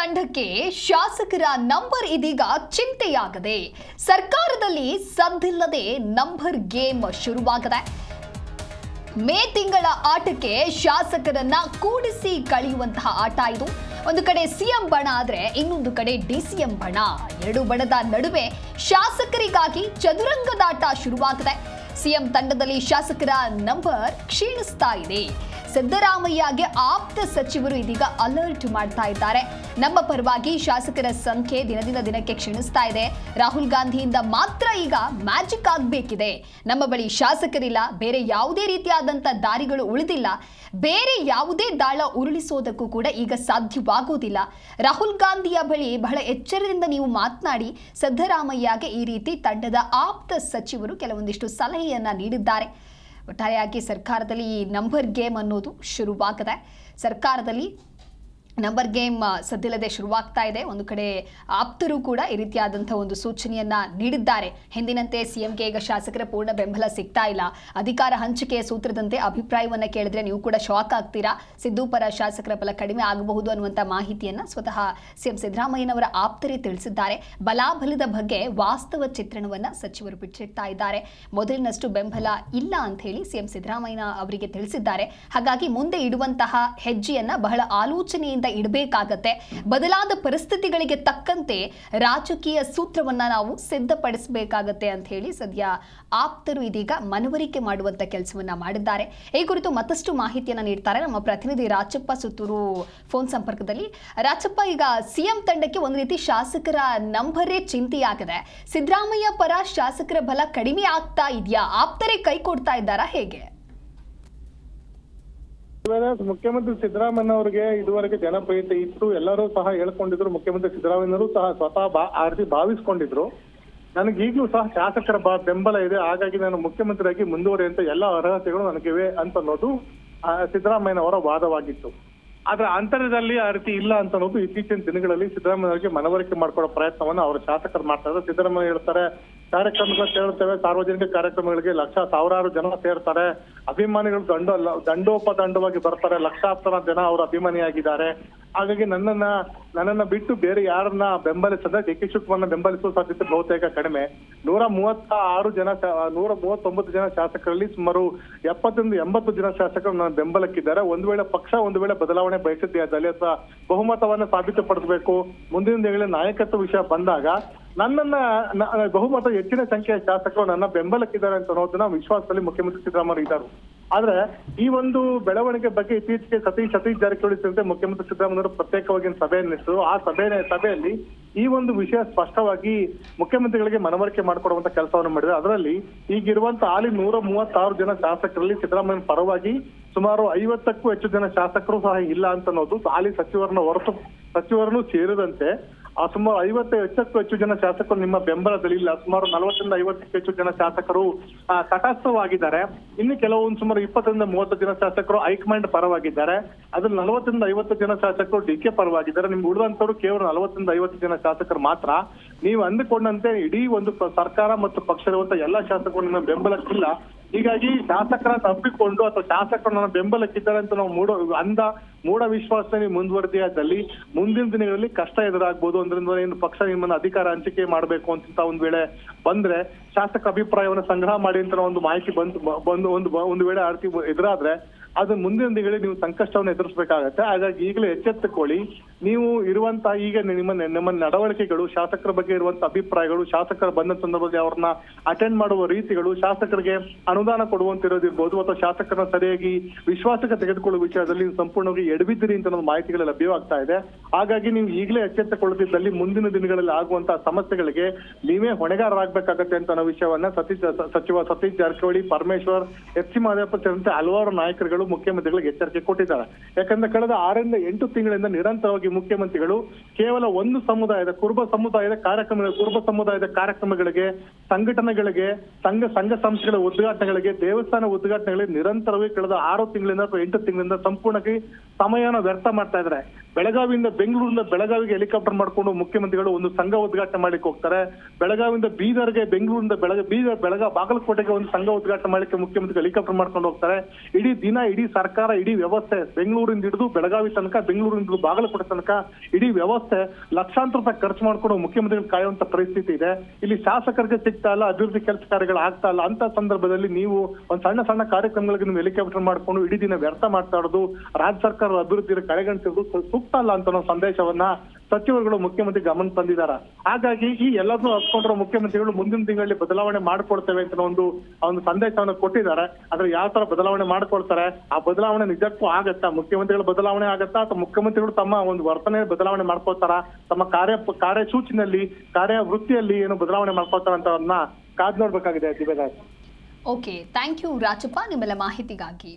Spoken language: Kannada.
ತಂಡಕ್ಕೆ ಶಾಸಕರ ನಂಬರ್ ಇದೀಗ ಚಿಂತೆಯಾಗದೆ ಸರ್ಕಾರದಲ್ಲಿ ಸದ್ದಿಲ್ಲದೆ ನಂಬರ್ ಗೇಮ್ ಶುರುವಾಗಿದೆ. ಮೇ ತಿಂಗಳ ಆಟಕ್ಕೆ ಶಾಸಕರನ್ನ ಕೂಡಿಸಿ ಕಳೆಯುವಂತಹ ಆಟ ಇದು. ಒಂದು ಕಡೆ ಸಿಎಂ ಬಣ ಆದ್ರೆ ಇನ್ನೊಂದು ಕಡೆ ಡಿಸಿಎಂ ಬಣ. ಎರಡು ಬಣದ ನಡುವೆ ಶಾಸಕರಿಗಾಗಿ ಚದುರಂಗದಾಟ ಶುರುವಾಗಿದೆ. ಸಿಎಂ ತಂಡದಲ್ಲಿ ಶಾಸಕರ ನಂಬರ್ ಕ್ಷೀಣಿಸ್ತಾ ಇದೆ. ಸಿದ್ದರಾಮಯ್ಯಗೆ ಆಪ್ತ ಸಚಿವರು ಇದೀಗ ಅಲರ್ಟ್ ಮಾಡ್ತಾ ಇದ್ದಾರೆ. ನಮ್ಮ ಪರವಾಗಿ ಶಾಸಕರ ಸಂಖ್ಯೆ ದಿನದಿಂದ ದಿನಕ್ಕೆ ಕ್ಷೀಣಿಸ್ತಾ ಇದೆ. ರಾಹುಲ್ ಗಾಂಧಿಯಿಂದ ಮಾತ್ರ ಈಗ ಮ್ಯಾಜಿಕ್ ಆಗಬೇಕಿದೆ. ನಮ್ಮ ಬಳಿ ಶಾಸಕರಿಲ್ಲ, ಬೇರೆ ಯಾವುದೇ ರೀತಿಯಾದಂಥ ದಾರಿಗಳು ಉಳಿದಿಲ್ಲ, ಬೇರೆ ಯಾವುದೇ ದಾಳ ಉರುಳಿಸೋದಕ್ಕೂ ಕೂಡ ಈಗ ಸಾಧ್ಯವಾಗುವುದಿಲ್ಲ. ರಾಹುಲ್ ಗಾಂಧಿಯ ಬಳಿ ಬಹಳ ಎಚ್ಚರದಿಂದ ನೀವು ಮಾತನಾಡಿ. ಸಿದ್ದರಾಮಯ್ಯಗೆ ಈ ರೀತಿ ತಂಡದ ಆಪ್ತ ಸಚಿವರು ಕೆಲವೊಂದಿಷ್ಟು ಸಲಹೆಯನ್ನ ನೀಡಿದ್ದಾರೆ. ಒಟ್ಟಾರೆಯಾಗಿ ಸರ್ಕಾರದಲ್ಲಿ ಈ ನಂಬರ್ ಗೇಮ್ ಅನ್ನೋದು ಶುರುವಾಗಿದೆ. ಸರ್ಕಾರದಲ್ಲಿ ನಂಬರ್ ಗೇಮ್ ಸದ್ದಿಲ್ಲದೆ ಶುರುವಾಗ್ತಾ ಇದೆ. ಒಂದು ಕಡೆ ಆಪ್ತರು ಕೂಡ ಈ ರೀತಿಯಾದಂಥ ಒಂದು ಸೂಚನೆಯನ್ನ ನೀಡಿದ್ದಾರೆ. ಹಿಂದಿನಂತೆ ಸಿಎಂಗೆ ಈಗ ಶಾಸಕರ ಪೂರ್ಣ ಬೆಂಬಲ ಸಿಗ್ತಾ ಇಲ್ಲ. ಅಧಿಕಾರ ಹಂಚಿಕೆಯ ಸೂತ್ರದಂತೆ ಅಭಿಪ್ರಾಯವನ್ನ ಕೇಳಿದ್ರೆ ನೀವು ಕೂಡ ಶಾಕ್ ಆಗ್ತೀರಾ. ಸಿದ್ದು ಪರ ಶಾಸಕರ ಬಲ ಕಡಿಮೆ ಆಗಬಹುದು ಅನ್ನುವಂಥ ಮಾಹಿತಿಯನ್ನ ಸ್ವತಃ ಸಿಎಂ ಸಿದ್ದರಾಮಯ್ಯನವರ ಆಪ್ತರೇ ತಿಳಿಸಿದ್ದಾರೆ. ಬಲಾಬಲದ ಬಗ್ಗೆ ವಾಸ್ತವ ಚಿತ್ರಣವನ್ನ ಸಚಿವರು ಬಿಚ್ಚಿಡ್ತಾ ಇದ್ದಾರೆ. ಮೊದಲಿನಷ್ಟು ಬೆಂಬಲ ಇಲ್ಲ ಅಂತ ಹೇಳಿ ಸಿಎಂ ಸಿದ್ದರಾಮಯ್ಯ ಅವರಿಗೆ ತಿಳಿಸಿದ್ದಾರೆ. ಹಾಗಾಗಿ ಮುಂದೆ ಇಡುವಂತಹ ಹೆಜ್ಜೆಯನ್ನ ಬಹಳ ಆಲೋಚನೆಯಿಂದ ಇಡಬೇಕಾಗತ್ತೆ. ಬದಲಾದ ಪರಿಸ್ಥಿತಿಗಳಿಗೆ ತಕ್ಕಂತೆ ರಾಜಕೀಯ ಸೂತ್ರವನ್ನ ನಾವು ಸಿದ್ಧಪಡಿಸಬೇಕಾಗತ್ತೆ ಅಂತ ಹೇಳಿ ಸದ್ಯ ಆಪ್ತರು ಇದೀಗ ಮನವರಿಕೆ ಮಾಡುವಂತ ಕೆಲಸವನ್ನ ಮಾಡಿದ್ದಾರೆ. ಈ ಕುರಿತು ಮತ್ತಷ್ಟು ಮಾಹಿತಿಯನ್ನ ನೀಡ್ತಾರೆ ನಮ್ಮ ಪ್ರತಿನಿಧಿ ರಾಚಪ್ಪ ಸುತ್ತೂರು ಫೋನ್ ಸಂಪರ್ಕದಲ್ಲಿ. ರಾಚಪ್ಪ, ಈಗ ಸಿಎಂ ತಂಡಕ್ಕೆ ಒಂದು ರೀತಿ ಶಾಸಕರ ನಂಬರೇ ಚಿಂತೆಯಾಗಿದೆ. ಸಿದ್ದರಾಮಯ್ಯ ಪರ ಶಾಸಕರ ಬಲ ಕಡಿಮೆ ಆಗ್ತಾ ಇದೆಯಾ? ಆಪ್ತರೇ ಕೈ ಕೊಡ್ತಾ ಇದ್ದಾರಾ, ಹೇಗೆ? ಮುಖ್ಯಮಂತ್ರಿ ಸಿದ್ದರಾಮಯ್ಯ ಅವರಿಗೆ ಇದುವರೆಗೆ ಜನಪ್ರಿಯತೆ ಇತ್ತು, ಎಲ್ಲರೂ ಸಹ ಹೇಳ್ಕೊಂಡಿದ್ರು. ಮುಖ್ಯಮಂತ್ರಿ ಸಿದ್ದರಾಮಯ್ಯನವರು ಸಹ ಸ್ವತಃ ಭಾವಿಸ್ಕೊಂಡಿದ್ರು. ನನಗೆ ಈಗಲೂ ಸಹ ಶಾಸಕರ ಬೆಂಬಲ ಇದೆ, ಹಾಗಾಗಿ ನಾನು ಮುಖ್ಯಮಂತ್ರಿಯಾಗಿ ಮುಂದುವರಿಯುವಂತ ಎಲ್ಲ ಅರ್ಹತೆಗಳು ನನಗಿವೆ ಅಂತ ಅನ್ನೋದು ಸಿದ್ದರಾಮಯ್ಯನವರ ವಾದವಾಗಿತ್ತು. ಆದ್ರೆ ಅಂತರ್ಯದಲ್ಲಿ ಆ ರೀತಿ ಇಲ್ಲ ಅಂತ ಅನ್ನೋದು ಇತ್ತೀಚಿನ ದಿನಗಳಲ್ಲಿ ಸಿದ್ದರಾಮಯ್ಯ ಮನವರಿಕೆ ಮಾಡ್ಕೊಳ್ಳೋ ಪ್ರಯತ್ನವನ್ನ ಅವರ ಶಾಸಕರು ಮಾಡ್ತಾ ಇದ್ದಾರೆ. ಸಿದ್ದರಾಮಯ್ಯ ಹೇಳ್ತಾರೆ, ಕಾರ್ಯಕ್ರಮಗಳು ಸೇರುತ್ತೇವೆ, ಸಾರ್ವಜನಿಕ ಕಾರ್ಯಕ್ರಮಗಳಿಗೆ ಸಾವಿರಾರು ಜನ ಸೇರ್ತಾರೆ, ಅಭಿಮಾನಿಗಳು ದಂಡೋಪದಂಡವಾಗಿ ಬರ್ತಾರೆ, ಲಕ್ಷಾಂತರ ಜನ ಅವರ ಅಭಿಮಾನಿಯಾಗಿದ್ದಾರೆ. ಹಾಗಾಗಿ ನನ್ನನ್ನ ಬಿಟ್ಟು ಬೇರೆ ಯಾರನ್ನ ಬೆಂಬಲಿಸದೆ ಡಿ.ಕೆ. ಶಿವಕುಮಾರ್ನ ಬೆಂಬಲಿಸುವ ಸಾಧ್ಯತೆ ಬಹುತೇಕ ಕಡಿಮೆ. 139 ಜನ ಶಾಸಕರಲ್ಲಿ ಸುಮಾರು 70 ಜನ ಶಾಸಕರು ನನ್ನ ಬೆಂಬಲಕ್ಕಿದ್ದಾರೆ. ಒಂದು ವೇಳೆ ಪಕ್ಷ ಬದಲಾವಣೆ ಬಯಸಿದ್ದೆ ಅದಲ್ಲಿ ಅಥವಾ ಬಹುಮತವನ್ನ ಸಾಬೀತುಪಡಿಸಬೇಕು, ಮುಂದಿನ ದಿನಗಳಲ್ಲಿ ನಾಯಕತ್ವ ವಿಷಯ ಬಂದಾಗ ನನ್ನನ್ನ ಬಹುಮತ ಹೆಚ್ಚಿನ ಸಂಖ್ಯೆಯ ಶಾಸಕರು ನನ್ನ ಬೆಂಬಲಕ್ಕಿದ್ದಾರೆ ಅಂತ ಅನ್ನೋದನ್ನ ವಿಶ್ವಾಸದಲ್ಲಿ ಮುಖ್ಯಮಂತ್ರಿ ಸಿದ್ದರಾಮಯ್ಯ ಇದ್ದಾರೆ. ಆದ್ರೆ ಈ ಒಂದು ಬೆಳವಣಿಗೆ ಬಗ್ಗೆ ಇತ್ತೀಚೆಗೆ ಸತೀಶ್ ಜಾರಕಿಹೊಳಿ ಸೇರಿದಂತೆ ಮುಖ್ಯಮಂತ್ರಿ ಸಿದ್ದರಾಮಯ್ಯ ಪ್ರತ್ಯೇಕವಾಗಿ ಸಭೆ ನಡೆಸಿದ್ರು. ಆ ಸಭೆಯಲ್ಲಿ ಈ ಒಂದು ವಿಷಯ ಸ್ಪಷ್ಟವಾಗಿ ಮುಖ್ಯಮಂತ್ರಿಗಳಿಗೆ ಮನವರಿಕೆ ಮಾಡಿಕೊಡುವಂತ ಕೆಲಸವನ್ನು ಮಾಡಿದ್ರೆ. ಅದರಲ್ಲಿ ಈಗಿರುವಂತ ಹಾಲಿ 136 ಜನ ಶಾಸಕರಲ್ಲಿ ಸಿದ್ದರಾಮಯ್ಯ ಪರವಾಗಿ ಸುಮಾರು 50ಕ್ಕೂ ಹೆಚ್ಚು ಜನ ಶಾಸಕರು ಸಹ ಇಲ್ಲ ಅಂತ ಅನ್ನೋದು, ಹಾಲಿ ಸಚಿವರನ್ನು ಸೇರಿದಂತೆ ಸುಮಾರು 50ಕ್ಕೂ ಹೆಚ್ಚು ಜನ ಶಾಸಕರು ನಿಮ್ಮ ಬೆಂಬಲದಲ್ಲಿ ಇಲ್ಲ. ಸುಮಾರು 40ರಿಂದ 50ಕ್ಕೂ ಹೆಚ್ಚು ಜನ ಶಾಸಕರು ತಟಸ್ಥವಾಗಿದ್ದಾರೆ. ಇನ್ನು ಕೆಲವೊಂದು ಸುಮಾರು 20ರಿಂದ 30 ಜನ ಶಾಸಕರು ಹೈಕಮಾಂಡ್ ಪರವಾಗಿದ್ದಾರೆ. ಅದ್ರಲ್ಲಿ 40ರಿಂದ 50 ಜನ ಶಾಸಕರು ಡಿ.ಕೆ. ಪರವಾಗಿದ್ದಾರೆ. ನಿಮ್ಗೆ ಉಳಿದಂತವ್ರು ಕೇವಲ 40ರಿಂದ 50 ಜನ ಶಾಸಕರು ಮಾತ್ರ. ನೀವು ಅಂದುಕೊಂಡಂತೆ ಇಡೀ ಒಂದು ಸರ್ಕಾರ ಮತ್ತು ಪಕ್ಷ ಇರುವಂತ ಎಲ್ಲಾ ಶಾಸಕರು ನಿಮ್ಮ ಬೆಂಬಲಕ್ಕಿಲ್ಲ. ಹೀಗಾಗಿ ಶಾಸಕರನ್ನ ನಂಬಿಕೊಂಡು ಅಥವಾ ಶಾಸಕರು ನನ್ನ ಬೆಂಬಲಕ್ಕಿದ್ದಾರೆ ಅಂತ ನಾವು ಮೂಢ ವಿಶ್ವಾಸದಲ್ಲಿ ಮುಂದುವರೆದಿಯಾದಲ್ಲಿ ಮುಂದಿನ ದಿನಗಳಲ್ಲಿ ಕಷ್ಟ ಎದುರಾಗಬಹುದು. ಅಂದ್ರಿಂದ ಏನು ಪಕ್ಷ ನಿಮ್ಮನ್ನ ಅಧಿಕಾರ ಹಂಚಿಕೆ ಮಾಡಬೇಕು ಅಂತ ಒಂದ್ ವೇಳೆ ಬಂದ್ರೆ ಶಾಸಕ ಅಭಿಪ್ರಾಯವನ್ನು ಸಂಗ್ರಹ ಮಾಡಿ ಅಂತ ಒಂದು ಮಾಹಿತಿ ಒಂದು ವೇಳೆ ಆರ್ತಿ ಎದುರಾದ್ರೆ ಅದು ಮುಂದಿನ ದಿನಗಳಲ್ಲಿ ನೀವು ಸಂಕಷ್ಟವನ್ನು ಎದುರಿಸಬೇಕಾಗತ್ತೆ. ಹಾಗಾಗಿ ಈಗಲೇ ಎಚ್ಚೆತ್ತುಕೊಳ್ಳಿ. ನೀವು ಇರುವಂತಹ ಈಗ ನಿಮ್ಮ ನಡವಳಿಕೆಗಳು, ಶಾಸಕರ ಬಗ್ಗೆ ಇರುವಂತ ಅಭಿಪ್ರಾಯಗಳು, ಶಾಸಕರ ಬಂದ ಸಂದರ್ಭದಲ್ಲಿ ಅವ್ರನ್ನ ಅಟೆಂಡ್ ಮಾಡುವ ರೀತಿಗಳು, ಶಾಸಕರಿಗೆ ಅನುದಾನ ಕೊಡುವಂತಿರೋದಿರ್ಬೋದು ಅಥವಾ ಶಾಸಕರನ್ನ ಸರಿಯಾಗಿ ವಿಶ್ವಾಸಕ್ಕೆ ತೆಗೆದುಕೊಳ್ಳುವ ವಿಷಯದಲ್ಲಿ ಸಂಪೂರ್ಣವಾಗಿ ಎಡಬಿದ್ದಿರಿ ಅಂತ ಒಂದು ಮಾಹಿತಿಗಳು ಲಭ್ಯವಾಗ್ತಾ ಇದೆ. ಹಾಗಾಗಿ ನೀವು ಈಗಲೇ ಎಚ್ಚೆತ್ತುಕೊಳ್ಳದಿದ್ದಲ್ಲಿ ಮುಂದಿನ ದಿನಗಳಲ್ಲಿ ಆಗುವಂತಹ ಸಮಸ್ಯೆಗಳಿಗೆ ನೀವೇ ಹೊಣೆಗಾರರಾಗಬೇಕಾಗತ್ತೆ ಅಂತ ಅನ್ನೋ ವಿಷಯವನ್ನ ಸಚಿವ ಸತೀಶ್ ಜಾರಕಿಹೊಳಿ, ಪರಮೇಶ್ವರ್, ಎಚ್.ಸಿ. ಮಹದೇವಪ್ಪ ಸೇರಿದಂತೆ ಹಲವಾರು ನಾಯಕರುಗಳು ಮುಖ್ಯಮಂತ್ರಿಗಳಿಗೆ ಎಚ್ಚರಿಕೆ ಕೊಟ್ಟಿದ್ದಾರೆ. ಯಾಕಂದ್ರೆ ಕಳೆದ 6ರಿಂದ 8 ತಿಂಗಳಿಂದ ನಿರಂತರವಾಗಿ ಮುಖ್ಯಮಂತ್ರಿಗಳು ಕೇವಲ ಒಂದು ಸಮುದಾಯದ ಕುರುಬ ಸಮುದಾಯದ ಕಾರ್ಯಕ್ರಮಗಳಿಗೆ, ಸಂಘಟನೆಗಳಿಗೆ, ಸಂಘ ಸಂಸ್ಥೆಗಳ ಉದ್ಘಾಟನೆಗಳಿಗೆ, ದೇವಸ್ಥಾನ ಉದ್ಘಾಟನೆಗಳಿಗೆ ನಿರಂತರವಾಗಿ ಕಳೆದ 6 ತಿಂಗಳಿಂದ ಅಥವಾ 8 ತಿಂಗಳಿಂದ ಸಂಪೂರ್ಣವಾಗಿ ಸಮಯವನ್ನು ವ್ಯರ್ಥ ಮಾಡ್ತಾ ಇದ್ದಾರೆ. ಬೆಳಗಾವಿಯಿಂದ ಬೆಂಗಳೂರಿಂದ ಬೆಳಗಾವಿಗೆ ಹೆಲಿಕಾಪ್ಟರ್ ಮಾಡ್ಕೊಂಡು ಮುಖ್ಯಮಂತ್ರಿಗಳು ಒಂದು ಸಂಘ ಉದ್ಘಾಟನೆ ಮಾಡ್ಲಿಕ್ಕೆ ಹೋಗ್ತಾರೆ. ಬೆಳಗಾವಿಯಿಂದ ಬೀದರ್ಗೆ, ಬೆಂಗಳೂರಿಂದ ಬೆಳಗಾವಿ ಬಾಗಲಕೋಟೆಗೆ ಒಂದು ಸಂಘ ಉದ್ಘಾಟನೆ ಮಾಡ್ಲಿಕ್ಕೆ ಮುಖ್ಯಮಂತ್ರಿ ಹೆಲಿಕಾಪ್ಟರ್ ಮಾಡ್ಕೊಂಡು ಹೋಗ್ತಾರೆ. ಇಡೀ ದಿನ ಇಡೀ ಸರ್ಕಾರ, ಇಡೀ ವ್ಯವಸ್ಥೆ, ಬೆಂಗಳೂರಿಂದ ಹಿಡಿದು ಬೆಳಗಾವಿ ತನಕ, ಬೆಂಗಳೂರಿಂದ ಹಿಡಿದು ಬಾಗಲಕೋಟೆ ತನಕ ಇಡೀ ವ್ಯವಸ್ಥೆ ಲಕ್ಷಾಂತರ ರೂಪಾಯಿ ಖರ್ಚು ಮಾಡ್ಕೊಂಡು ಮುಖ್ಯಮಂತ್ರಿಗಳು ಕಾಯುವಂತ ಪರಿಸ್ಥಿತಿ ಇದೆ. ಇಲ್ಲಿ ಶಾಸಕರಿಗೆ ಸಿಗ್ತಾ ಇಲ್ಲ, ಅಭಿವೃದ್ಧಿ ಕೆಲಸ ಕಾರ್ಯಗಳು ಆಗ್ತಾ ಇಲ್ಲ. ಅಂತ ಸಂದರ್ಭದಲ್ಲಿ ನೀವು ಒಂದ್ ಸಣ್ಣ ಸಣ್ಣ ಕಾರ್ಯಕ್ರಮಗಳಿಗೆ ನೀವು ಹೆಲಿಕಾಪ್ಟರ್ ಮಾಡ್ಕೊಂಡು ಇಡೀ ದಿನ ವ್ಯರ್ಥ ಮಾಡ್ತಾ ಇರೋದು, ರಾಜ್ಯ ಸರ್ಕಾರದ ಅಭಿವೃದ್ಧಿ ಕಡೆಗಣಿಸಿರೋದು ಸೂಕ್ತ ಅಲ್ಲ ಅಂತ ಅನ್ನೋ ಸಂದೇಶವನ್ನ ಸಚಿವರುಗಳು ಮುಖ್ಯಮಂತ್ರಿ ಗಮನ ತಂದಿದ್ದಾರೆ. ಹಾಗಾಗಿ ಈ ಎಲ್ಲದನ್ನೂ ಹಚ್ಕೊಂಡಿರೋ ಮುಖ್ಯಮಂತ್ರಿಗಳು ಮುಂದಿನ ತಿಂಗಳಲ್ಲಿ ಬದಲಾವಣೆ ಮಾಡ್ಕೊಡ್ತೇವೆ ಅಂತ ಒಂದು ಸಂದೇಶವನ್ನು ಕೊಟ್ಟಿದ್ದಾರೆ. ಆದ್ರೆ ಯಾವ ತರ ಬದಲಾವಣೆ ಮಾಡ್ಕೊಳ್ತಾರೆ, ಆ ಬದಲಾವಣೆ ನಿಜಕ್ಕೂ ಆಗತ್ತಾ? ಮುಖ್ಯಮಂತ್ರಿಗಳ ಬದಲಾವಣೆ ಆಗತ್ತಾ ಅಥವಾ ಮುಖ್ಯಮಂತ್ರಿಗಳು ತಮ್ಮ ಒಂದು ವರ್ತನೆ ಬದಲಾವಣೆ ಮಾಡ್ಕೊಳ್ತಾರ, ತಮ್ಮ ಕಾರ್ಯಸೂಚಿನಲ್ಲಿ ಕಾರ್ಯವೃತ್ತಿಯಲ್ಲಿ ಏನು ಬದಲಾವಣೆ ಮಾಡ್ಕೊಳ್ತಾರ ಅಂತ ಕಾದ್ ನೋಡ್ಬೇಕಾಗಿದೆ. ದಿವ್ಯರಾಜ್. ಓಕೆ, ಥ್ಯಾಂಕ್ ಯು ರಾಜಪ್ಪ ನಿಮ್ಮೆಲ್ಲ ಮಾಹಿತಿಗಾಗಿ.